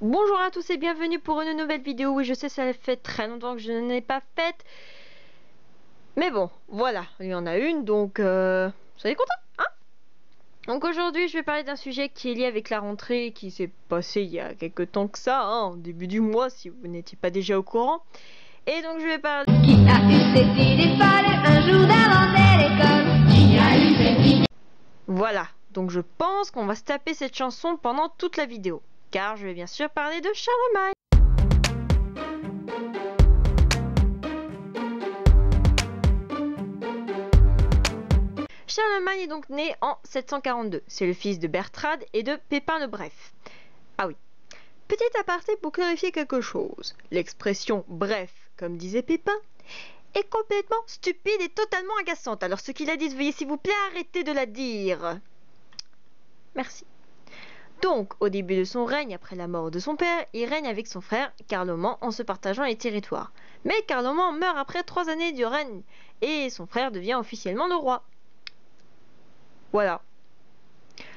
Bonjour à tous et bienvenue pour une nouvelle vidéo. Oui, je sais, ça fait très longtemps que je n'en ai pas faite. Mais bon, voilà, il y en a une, donc soyez contents, hein? Donc aujourd'hui, je vais parler d'un sujet qui est lié avec la rentrée qui s'est passée il y a quelques temps que ça, hein, au début du mois, si vous n'étiez pas déjà au courant. Et donc je vais parler... Qui a eu cette idée folle un jour d'inventer l'école? Qui a eu cette idée? Voilà, donc je pense qu'on va se taper cette chanson pendant toute la vidéo. Car je vais bien sûr parler de Charlemagne. Charlemagne est donc né en 742. C'est le fils de Bertrade et de Pépin le Bref. Ah oui. Petit aparté pour clarifier quelque chose. L'expression bref, comme disait Pépin, est complètement stupide et totalement agaçante. Alors ce qu'il a dit, veuillez s'il vous plaît arrêter de la dire. Merci. Donc, au début de son règne, après la mort de son père, il règne avec son frère Carloman en se partageant les territoires. Mais Carloman meurt après 3 années du règne et son frère devient officiellement le roi. Voilà.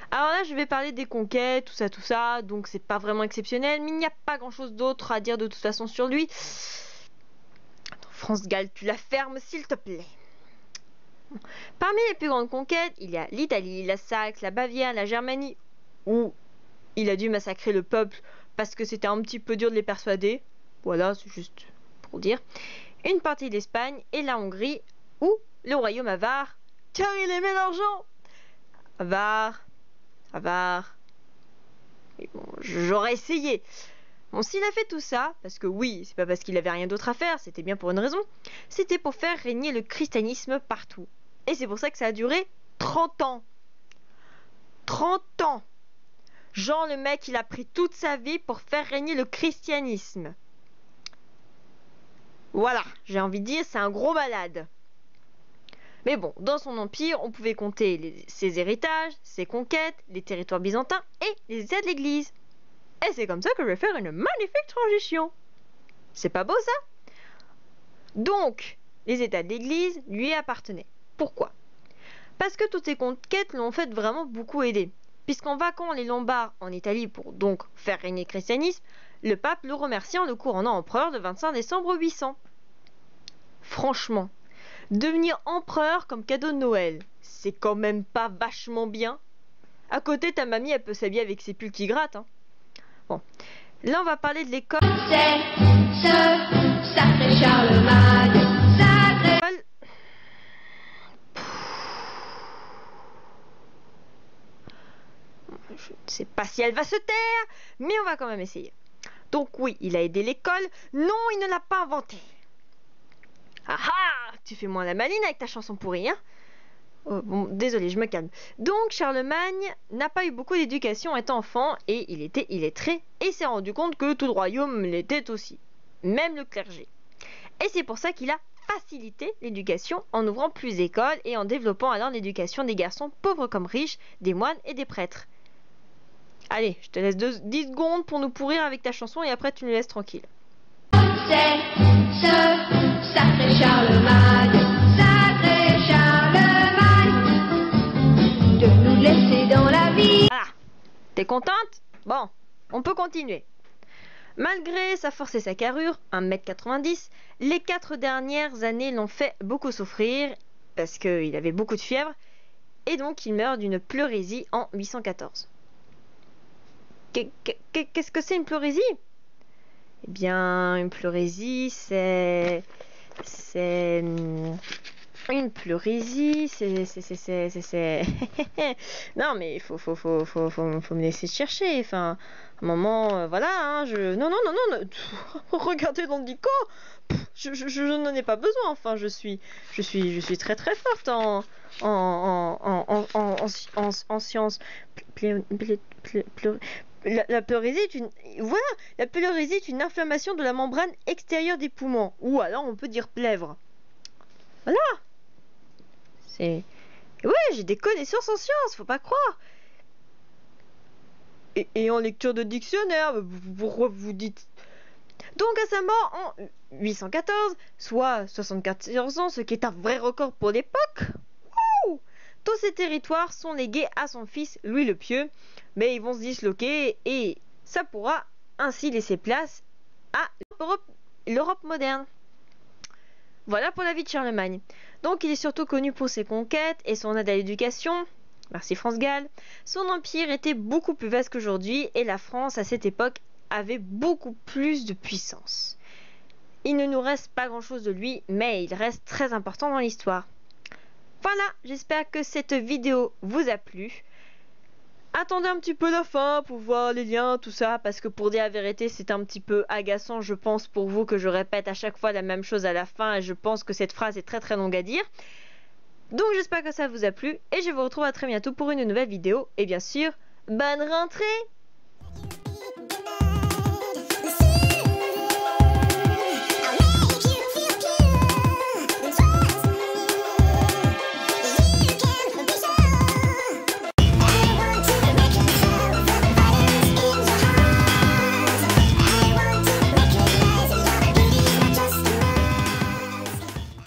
Alors là, je vais parler des conquêtes, tout ça, donc c'est pas vraiment exceptionnel, mais il n'y a pas grand chose d'autre à dire de toute façon sur lui. Attends, France Gall, tu la fermes s'il te plaît. Parmi les plus grandes conquêtes, il y a l'Italie, la Saxe, la Bavière, la Germanie, où il a dû massacrer le peuple parce que c'était un petit peu dur de les persuader. Voilà, c'est juste pour dire. Une partie d'Espagne et la Hongrie, ou le royaume avare, car il aimait l'argent. Avare. Mais bon, j'aurais essayé. Bon, s'il a fait tout ça, parce que oui, c'est pas parce qu'il avait rien d'autre à faire, c'était bien pour une raison, c'était pour faire régner le christianisme partout. Et c'est pour ça que ça a duré 30 ans. 30 ans. Genre, le mec, il a pris toute sa vie pour faire régner le christianisme. Voilà, j'ai envie de dire, c'est un gros malade. Mais bon, dans son empire, on pouvait compter ses héritages, ses conquêtes, les territoires byzantins et les aides de l'église. Et c'est comme ça que je vais faire une magnifique transition. C'est pas beau ça? Donc, les états de l'église lui appartenaient. Pourquoi? Parce que toutes ces conquêtes l'ont en fait vraiment beaucoup aidé. Puisqu'en vaquant les Lombards en Italie pour donc faire régner le christianisme, le pape le remercie en le couronnant empereur le 25 décembre 800. Franchement, devenir empereur comme cadeau de Noël, c'est quand même pas vachement bien. À côté, ta mamie, elle peut s'habiller avec ses pulls qui grattent. Hein. Bon, là, on va parler de l'école. C'est ce sacré Charlemagne, sacré... Je ne sais pas si elle va se taire, mais on va quand même essayer. Donc oui, il a aidé l'école. Non, il ne l'a pas inventée. Ah ah, tu fais moins la maline avec ta chanson pourrie, hein? Oh, bon, désolé, je me calme. Donc Charlemagne n'a pas eu beaucoup d'éducation étant enfant et il est illettré et s'est rendu compte que tout le royaume l'était aussi, même le clergé. Et c'est pour ça qu'il a facilité l'éducation en ouvrant plus d'écoles et en développant alors l'éducation des garçons pauvres comme riches, des moines et des prêtres. Allez, je te laisse 10 secondes pour nous pourrir avec ta chanson et après tu nous laisses tranquille. C'est ce sacré Charlemagne, de nous laisser dans la vie. Ah, t'es contente? Bon, on peut continuer. Malgré sa force et sa carrure, 1m90, les 4 dernières années l'ont fait beaucoup souffrir parce qu'il avait beaucoup de fièvre et donc il meurt d'une pleurésie en 814. Qu'est-ce que c'est une pleurésie? Eh bien, une pleurésie, c'est... Une pleurésie, c'est... Non, mais il faut me laisser chercher. Enfin, à un moment, voilà, hein, Non, regardez dans le dico. Je n'en ai pas besoin. Enfin, je suis très très forte en sciences. La pleurésie est une... Voilà, la pleurésie est une inflammation de la membrane extérieure des poumons. Ou alors on peut dire plèvre. Voilà. C'est... Ouais, j'ai des connaissances en sciences, faut pas croire. Et en lecture de dictionnaire, pourquoi vous dites... Donc à sa mort en 814, soit 74 ans, ce qui est un vrai record pour l'époque. Wouh! Tous ces territoires sont légués à son fils Louis le Pieux, mais ils vont se disloquer et ça pourra ainsi laisser place à l'Europe moderne. Voilà pour la vie de Charlemagne. Donc il est surtout connu pour ses conquêtes et son aide à l'éducation. Merci France Gall. Son empire était beaucoup plus vaste qu'aujourd'hui et la France à cette époque avait beaucoup plus de puissance. Il ne nous reste pas grand-chose de lui, mais il reste très important dans l'histoire. Voilà, j'espère que cette vidéo vous a plu. Attendez un petit peu la fin pour voir les liens, tout ça, parce que pour dire la vérité, c'est un petit peu agaçant, je pense, pour vous que je répète à chaque fois la même chose à la fin, et je pense que cette phrase est très très longue à dire. Donc j'espère que ça vous a plu, et je vous retrouve à très bientôt pour une nouvelle vidéo, et bien sûr, bonne rentrée!